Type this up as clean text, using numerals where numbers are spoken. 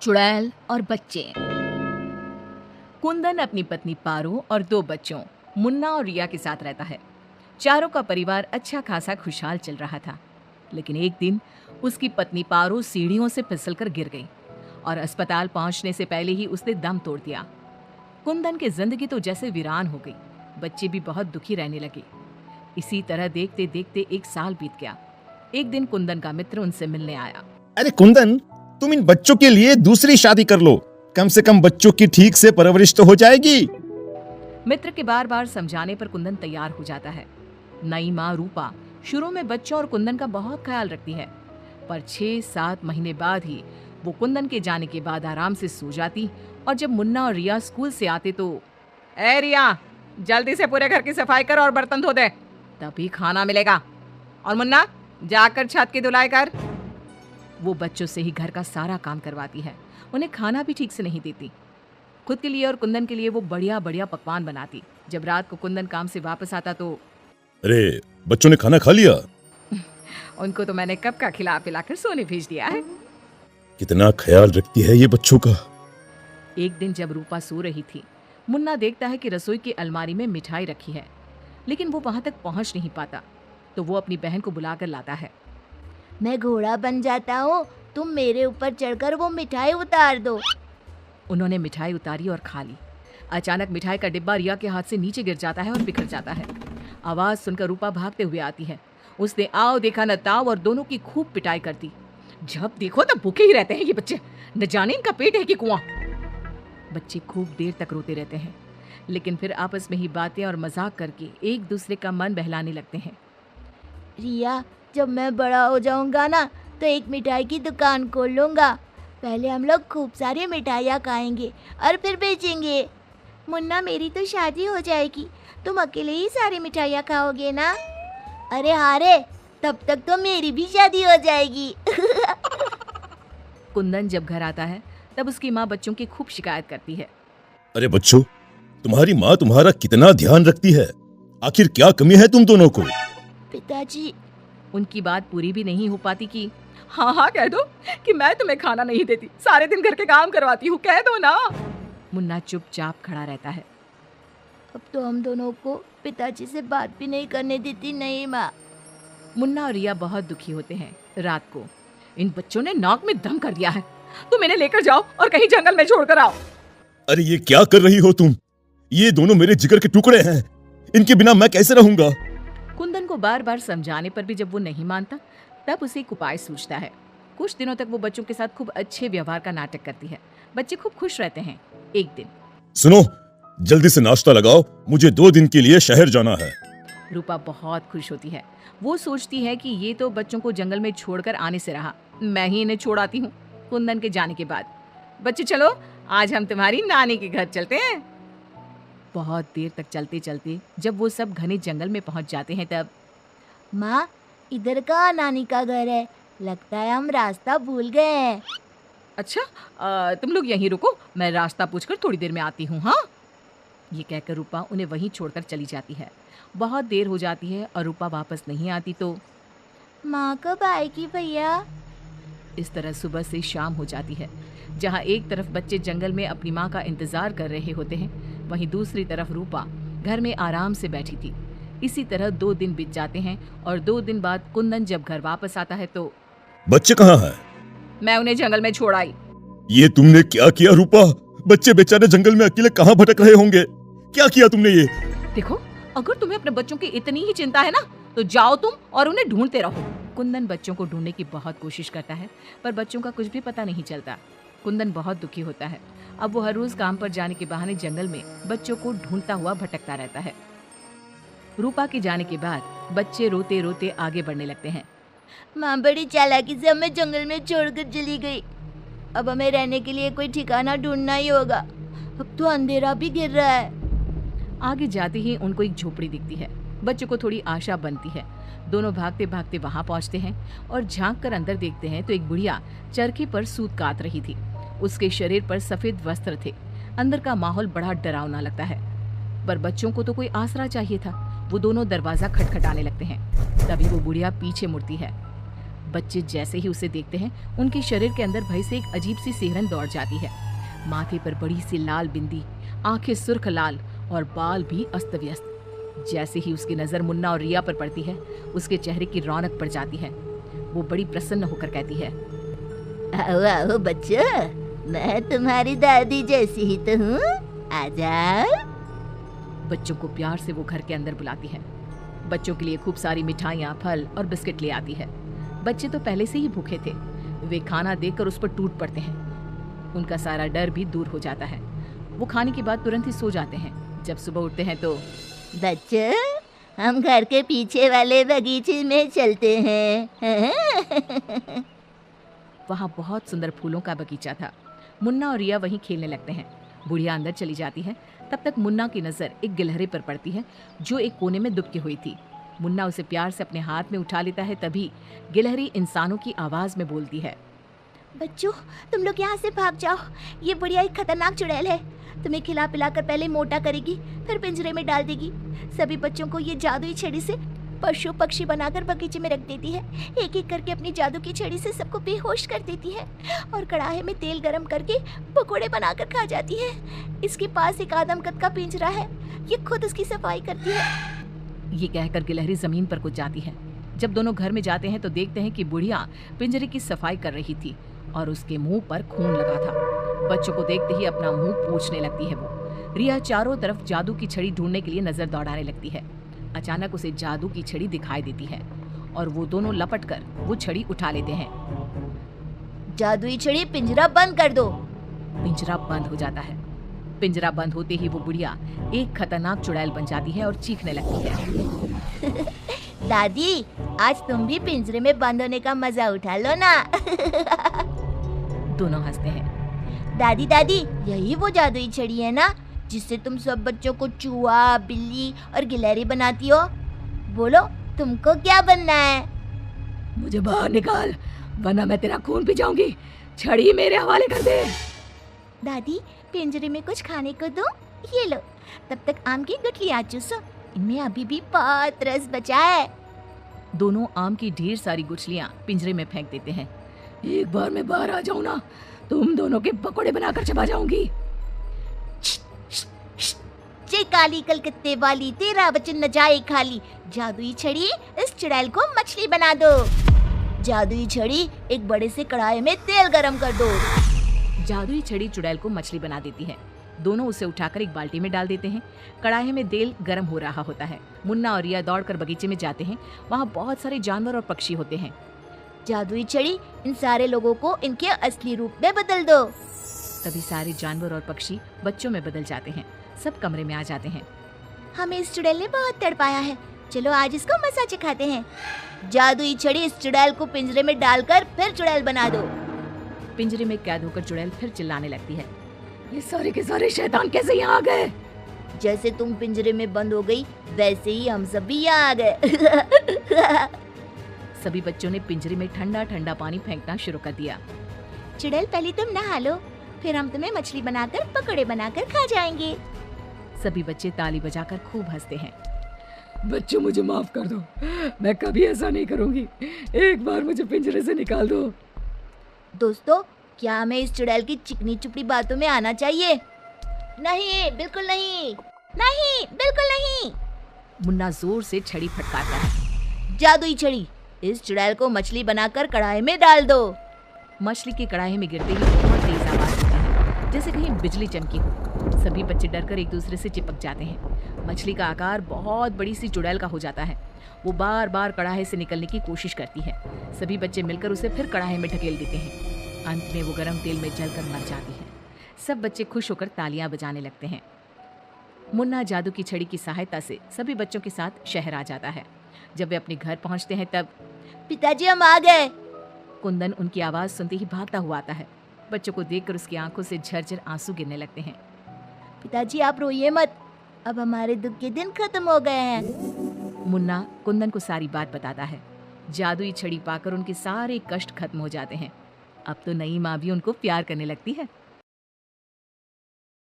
चुड़ैल और बच्चे। कुंदन अपनी पत्नी पारो और 2 बच्चों मुन्ना और रिया के साथ रहता है। चारों का परिवार अच्छा खासा खुशहाल चल रहा था, लेकिन एक दिन उसकी पत्नी पारो सीढ़ियों से फिसलकर गिर गई और अस्पताल पहुंचने से पहले ही उसने दम तोड़ दिया। कुंदन की जिंदगी तो जैसे वीरान हो गई। बच्चे भी बहुत दुखी रहने लगे। इसी तरह देखते देखते 1 साल बीत गया। एक दिन कुंदन का मित्र उनसे मिलने आया। अरे कुंदन, तुम इन बच्चों के लिए दूसरी शादी कर लो। कम से कम बच्चों की ठीक से परवरिश तो हो जाएगी। मित्र के बार बार समझाने पर कुंदन तैयार हो जाता है। नई माँ रूपा शुरू में बच्चों और कुंदन का बहुत ख्याल रखती है, पर 6-7 महीने बाद ही वो कुंदन के जाने के बाद आराम से सो जाती। और जब मुन्ना और रिया स्कूल से आते तो, ए रिया, जल्दी से पूरे घर की सफाई कर और बर्तन धो दे, तभी खाना मिलेगा। और मुन्ना, जाकर छत की धुलाई कर। वो बच्चों से ही घर का सारा काम करवाती है। उन्हें खाना भी ठीक से नहीं देती। खुद के लिए और कुंदन के लिए वो बढ़िया बढ़िया पकवान बनाती। जब रात को कुंदन काम से वापस आता तो, अरे बच्चों ने खाना खा लिया? उनको तो मैंने कब का खिला पिलाकर सोने भेज दिया है। कितना ख्याल रखती है ये बच्चों का। एक दिन जब रूपा सो रही थी, मुन्ना देखता है कि रसोई की अलमारी में मिठाई रखी है, लेकिन वो वहां तक पहुंच नहीं पाता। तो वो अपनी बहन को बुलाकर लाता है। मैं घोड़ा बन जाता हूँ, तुम मेरे ऊपर चढ़कर वो मिठाई उतार दो। उन्होंने मिठाई उतारी और खा ली। अचानक मिठाई का डिब्बा रिया के हाथ से नीचे गिर जाता है और बिखर जाता है। आवाज सुनकर रूपा भागते हुए आती है। उसने आओ देखा न ताव और दोनों की खूब पिटाई कर दी। जब देखो तब भूखे ही रहते हैं ये बच्चे, न जाने इनका पेट है कि कुआं। बच्चे खूब देर तक रोते रहते हैं, लेकिन फिर आपस में ही बातें और मजाक करके एक दूसरे का मन बहलाने लगते हैं। रिया, जब मैं बड़ा हो जाऊंगा ना तो एक मिठाई की दुकान खोल लूंगा। पहले हम लोग खूब सारी मिठाइयाँ खाएंगे और फिर बेचेंगे। मुन्ना, मेरी तो शादी हो जाएगी, तुम अकेले ही सारी मिठाइयाँ खाओगे ना? अरे हारे, तब तक तो मेरी भी शादी हो जाएगी। कुंदन जब घर आता है तब उसकी माँ बच्चों की खूब शिकायत करती है। अरे बच्चों, तुम्हारी माँ तुम्हारा कितना ध्यान रखती है। आखिर क्या कमी है तुम दोनों को? पिताजी, उनकी बात पूरी भी नहीं हो पाती कि हाँ हाँ कह दो कि मैं तुम्हें खाना नहीं देती, सारे दिन घर के काम करवाती हूँ, कह दो ना। मुन्ना चुपचाप खड़ा रहता है। अब तो हम दोनों को पिताजी से बात भी नहीं करने देती। नहीं माँ। मुन्ना और रिया बहुत दुखी होते हैं। रात को इन बच्चों ने नाक में दम कर दिया है, तुम इन्हें लेकर जाओ और कहीं जंगल में छोड़कर आओ। अरे ये क्या कर रही हो तुम? ये दोनों मेरे जिगर के टुकड़े हैं, इनके बिना मैं कैसे रहूंगा? कुंदन को बार बार समझाने पर भी जब वो नहीं मानता, तब उसे एक उपाय सूझता है। कुछ दिनों तक वो बच्चों के साथ खूब अच्छे व्यवहार का नाटक करती है। बच्चे खूब खुश रहते हैं। एक दिन, सुनो, जल्दी से नाश्ता लगाओ, मुझे 2 दिन के लिए शहर जाना है। रूपा बहुत खुश होती है। वो सोचती है कि ये तो बच्चों को जंगल में छोड़कर आने से रहा, मैं ही इन्हें छोड़ आती हूँ। कुंदन के जाने के बाद, बच्चे चलो, आज हम तुम्हारी नानी के घर चलते हैं। बहुत देर तक चलते चलते जब वो सब घने जंगल में पहुंच जाते हैं तब, माँ, इधर का नानी का घर है, लगता है हम रास्ता भूल गए हैं। अच्छा, तुम लोग यहीं रुको, मैं रास्ता पूछकर थोड़ी देर में आती हूँ। हाँ, ये कहकर रूपा उन्हें वहीं छोड़कर चली जाती है। बहुत देर हो जाती है और रूपा वापस नहीं आती तो माँ कब आएगी भैया? इस तरह सुबह से शाम हो जाती है। जहाँ एक तरफ बच्चे जंगल में अपनी माँ का इंतजार कर रहे होते हैं, वहीं दूसरी तरफ रूपा घर में आराम से बैठी थी। इसी तरह 2 दिन बीत जाते हैं और 2 दिन बाद कुंदन जब घर वापस आता है तो, बच्चे कहाँ हैं? मैं उन्हें जंगल में छोड़ आई। ये तुमने क्या किया रूपा? बच्चे बेचारे जंगल में अकेले कहाँ भटक रहे होंगे? क्या किया तुमने ये? देखो, अगर तुम्हें अपने बच्चों की इतनी ही चिंता है ना, तो जाओ तुम और उन्हें ढूंढते रहो। कुंदन बच्चों को ढूंढने की बहुत कोशिश करता है, पर बच्चों का कुछ भी पता नहीं चलता। कुंदन बहुत दुखी होता है। अब वो हर रोज काम पर जाने के बहाने जंगल में बच्चों को ढूंढता हुआ भटकता रहता है। रूपा के जाने के बाद बच्चे रोते रोते आगे बढ़ने लगते हैं। माँ बड़ी चालाकी से हमें जंगल में छोड़कर चली गई। अब हमें रहने के लिए कोई ठिकाना ढूंढना ही होगा। अब तो अंधेरा भी गिर रहा है। आगे जाते ही उनको एक झोपड़ी दिखती है। बच्चों को थोड़ी आशा बनती है। दोनों भागते भागते वहां पहुंचते हैं और झांक कर अंदर देखते हैं तो एक बुढ़िया चरखे पर सूत काट रही थी। उसके शरीर पर सफेद वस्त्र थे। अंदर का माहौल बड़ा डरावना लगता है, पर बच्चों को तो कोई आसरा चाहिए था। वो दोनों दरवाजा खटखटाने लगते हैं। तभी वो बुढ़िया पीछे मुड़ती है। बच्चे जैसे ही उसे देखते हैं, उनके शरीर के अंदर भय से एक अजीब सी सिहरन दौड़ जाती है। माथे पर बड़ी सी लाल बिंदी, आंखें सुर्ख लाल और बाल भी अस्त व्यस्त। जैसे ही उसकी नजर मुन्ना और रिया पर पड़ती है, उसके चेहरे की रौनक बढ़ जाती है। वो बड़ी प्रसन्न होकर कहती है, आओ आओ बच्चों, मैं तुम्हारी दादी जैसी ही तो हूँ, आ जाओ। बच्चों को प्यार से वो घर के अंदर बुलाती है। बच्चों के लिए खूब सारी मिठाइयाँ, फल और बिस्किट ले आती है। बच्चे तो पहले से ही भूखे थे, वे खाना देखकर उस पर टूट पड़ते हैं। उनका सारा डर भी दूर हो जाता है। वो खाने के बाद तुरंत ही सो जाते हैं। जब सुबह उठते हैं तो बच्चों, हम घर के पीछे वाले बगीचे में चलते हैं। वहाँ बहुत सुंदर फूलों का बगीचा था। मुन्ना और रिया वहीं खेलने लगते हैं। बुढ़िया अंदर चली जाती है। तब तक मुन्ना की नजर एक गिलहरी पर पड़ती है जो एक कोने में दुबकी हुई थी। मुन्ना उसे प्यार से अपने हाथ में उठा लेता है। तभी गिलहरी इंसानों की आवाज में बोलती है, बच्चों, तुम लोग यहाँ से भाग जाओ। ये बढ़िया एक खतरनाक चुड़ैल है। तुम्हें खिला पिलाकर पहले मोटा करेगी, फिर पिंजरे में डाल देगी। सभी बच्चों को ये जादुई छड़ी से पशु पक्षी बनाकर बगीचे में रख देती है। एक एक करके अपनी जादू की छड़ी से सबको बेहोश कर देती है और कढ़ाई में तेल गरम करके पकोड़े बनाकर खा जाती है। इसके पास एक आदमकद का पिंजरा है, ये खुद उसकी सफाई करती है। ये कहकर गिलहरी जमीन पर कूद जाती है। जब दोनों घर में जाते हैं तो देखते हैं कि बुढ़िया पिंजरे की सफाई कर रही थी और उसके मुंह पर खून लगा था। बच्चों को देखते ही अपना मुंह पोंछने लगती है वो। रिया चारों तरफ जादू की छड़ी ढूंढने के लिए नजर दौड़ाने लगती है। अचानक उसे जादू की छड़ी दिखाई देती है और वो दोनों लपट कर वो छड़ी उठा लेते हैं। जादुई छड़ी, पिंजरा बंद कर दो। पिंजरा बंद हो जाता है। पिंजरा बंद होते ही वो बुढ़िया एक खतरनाक चुड़ैल बन जाती है और चीखने लगती है, दादी, आज तुम भी पिंजरे में बंद होने का मजा उठा लो ना। दोनों हंसते हैं। दादी दादी, यही वो जादुई छड़ी है ना जिससे तुम सब बच्चों को चूहा, बिल्ली और गिलहरी बनाती हो? बोलो, तुमको क्या बनना है? मुझे बाहर निकाल, वरना मैं तेरा खून पी जाऊंगी। छड़ी मेरे हवाले कर दे। दादी, पिंजरे में कुछ खाने को दो। ये लो, तब तक आम की गुठलियां चूसो, इनमें अभी भी बहुत रस बचा है। दोनों आम की ढेर सारी गुठलियां पिंजरे में फेंक देते हैं। एक बार मैं बाहर आ जाऊं ना, तुम दोनों के पकोड़े बनाकर चबा जाऊंगी। जे काली कलकत्ते वाली, तेरा वचन न जाए खाली। जादुई छड़ी, इस चुड़ैल को मछली बना दो। जादुई छड़ी, एक बड़े से कढ़ाई में तेल गरम कर दो। जादुई छड़ी चुड़ैल को मछली बना देती है। दोनों उसे उठाकर एक बाल्टी में डाल देते हैं। कढ़ाई में तेल गरम हो रहा होता है। मुन्ना और रिया दौड़कर बगीचे में जाते हैं। वहाँ बहुत सारे जानवर और पक्षी होते हैं। जादुई छड़ी, इन सारे लोगों को इनके असली रूप में बदल दो। तभी सारे जानवर और पक्षी बच्चों में बदल जाते हैं। सब कमरे में आ जाते हैं। हमें इस चुड़ैल ने बहुत तड़पाया है, चलो आज इसको मजा चखाते हैं। जादुई छड़ी, इस चुड़ैल को पिंजरे में डालकर फिर चुड़ैल बना दो। पिंजरे में कैद होकर चुड़ैल फिर चिल्लाने लगती है, ये सारे के सारे शैतान कैसे यहाँ आ गए? जैसे तुम पिंजरे में बंद हो गई, वैसे ही हम सब भी यहाँ आ गए। सभी बच्चों ने पिंजरे में ठंडा ठंडा पानी फेंकना शुरू कर दिया। चुड़ैल, पहले तुम नहा लो, फिर हम तुम्हें मछली बनाकर पकौड़े बनाकर खा जाएंगे। सभी बच्चे ताली बजाकर खूब हंसते हैं। बच्चों, मुझे माफ कर दो, मैं कभी ऐसा नहीं करूंगी। एक बार मुझे पिंजरे से निकाल दो। दोस्तों, क्या हमें इस चुड़ैल की चिकनी चुपड़ी बातों में आना चाहिए? नहीं, बिल्कुल नहीं, नहीं, बिल्कुल नहीं। मुन्ना जोर से छड़ी फटकारता है। जादुई छड़ी, इस चुड़ैल को मछली बनाकर कढ़ाई में डाल दो। मछली की कढ़ाई में गिरते ही बहुत तेज आवाज होती है, जैसे कहीं बिजली चमकी हो। सभी बच्चे डरकर एक दूसरे से चिपक जाते हैं। मछली का आकार बहुत बड़ी सी चुड़ैल का हो जाता है। वो बार बार कढ़ाई से निकलने की कोशिश करती है। सभी बच्चे मिलकर उसे फिर कढ़ाई में ढकेल देते हैं। अंत में वो गर्म तेल में जलकर मर जाती है। सब बच्चे खुश होकर तालियां बजाने लगते हैं। मुन्ना जादू की छड़ी की सहायता से सभी बच्चों के साथ शहर आ जाता है। जब वे अपने घर पहुंचते हैं तब पिताजी, हम आ गए। कुंदन उनकी आवाज सुनते ही भागता हुआ आता है। बच्चों को देखकर उसकी आंखों से झरझर आंसू गिरने लगते हैं। पिताजी, आप रोइए मत, अब हमारे दुख के दिन खत्म हो गए हैं। मुन्ना कुंदन को सारी बात बताता है। जादुई छड़ी पाकर उनके सारे कष्ट खत्म हो जाते हैं। अब तो नई माँ भी उनको प्यार करने लगती है।